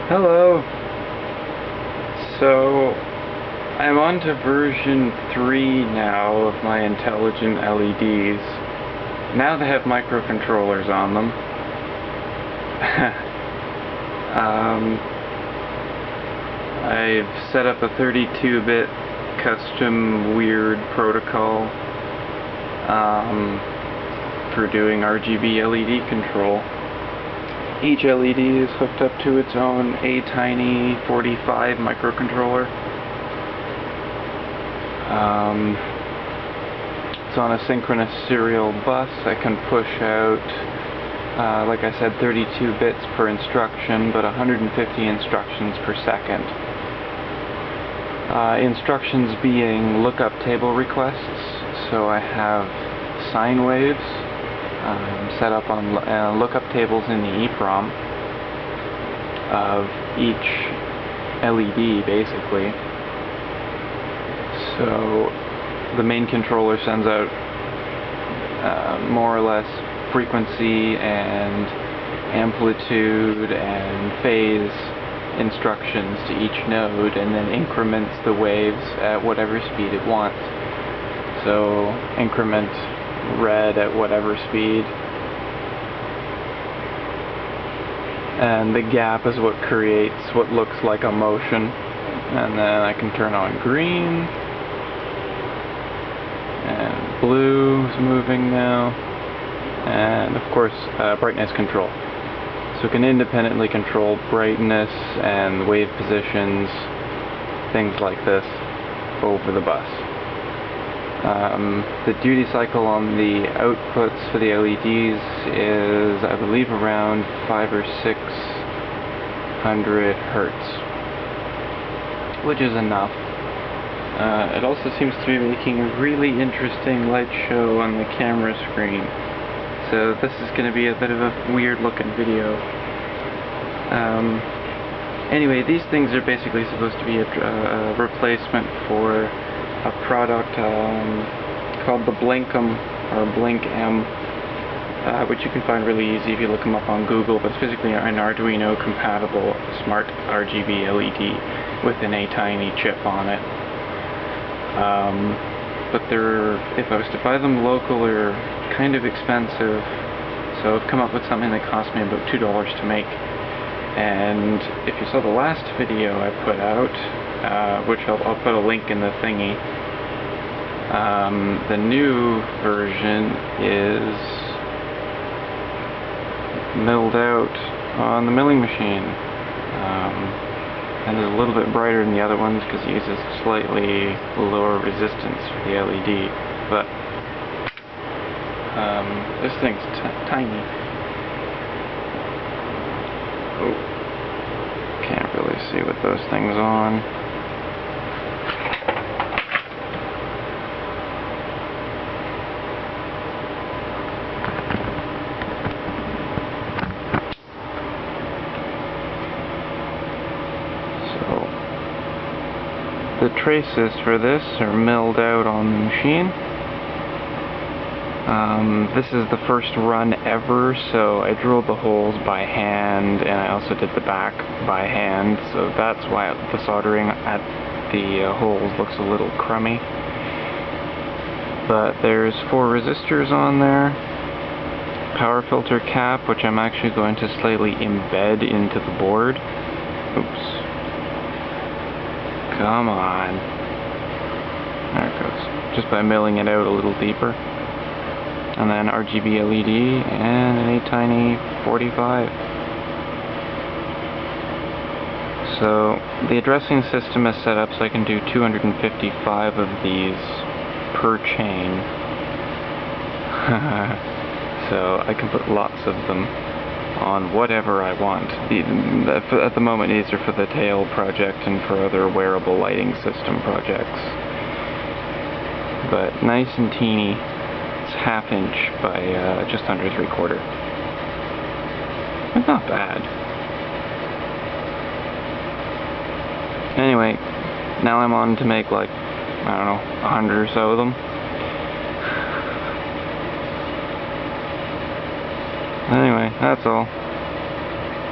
Hello. So, I'm on to version 3 now of my intelligent LEDs. Now they have microcontrollers on them. I've set up a 32-bit custom weird protocol for doing RGB LED control. Each LED is hooked up to its own A-Tiny 45 microcontroller. It's on a synchronous serial bus. I can push out, like I said, 32 bits per instruction, but 150 instructions per second. Instructions being lookup table requests, so I have sine waves set up on lookup tables in the EEPROM of each LED, basically. So the main controller sends out more or less frequency and amplitude and phase instructions to each node, and then increments the waves at whatever speed it wants. So increment red at whatever speed, and the gap is what creates what looks like a motion. And then I can turn on green, and blue is moving now, and of course brightness control. So it can independently control brightness and wave positions, things like this, over the bus. The duty cycle on the outputs for the LEDs is, I believe, around 500 or 600 hertz, which is enough. It also seems to be making a really interesting light show on the camera screen. So this is going to be a bit of a weird looking video. Anyway, these things are basically supposed to be a replacement for a product called the Blinkum, or Blink M, which you can find really easy if you look them up on Google, but it's physically an Arduino compatible smart RGB LED with an A-Tiny chip on it. But if I was to buy them local, they're kind of expensive, so I've come up with something that cost me about $2 to make. And if you saw the last video I put out, which I'll put a link in the thingy, the new version is milled out on the milling machine, and is a little bit brighter than the other ones because it uses slightly lower resistance for the LED, but this thing's tiny. Oh, can't really see with those things on. So the traces for this are milled out on the machine. This is the first run ever, so I drilled the holes by hand, and I also did the back by hand, so that's why the soldering at the holes looks a little crummy. But there's 4 resistors on there, power filter cap, which I'm actually going to slightly embed into the board. Oops. Come on. There it goes. Just by milling it out a little deeper. And then RGB LED and an A-Tiny 45. So the addressing system is set up so I can do 255 of these per chain. So I can put lots of them on whatever I want. At the moment these are for the tail project and for other wearable lighting system projects. But nice and teeny. It's 1/2 inch by just under 3/4. It's not bad. Anyway, now I'm on to make like, I don't know, 100 or so of them. Anyway, that's all.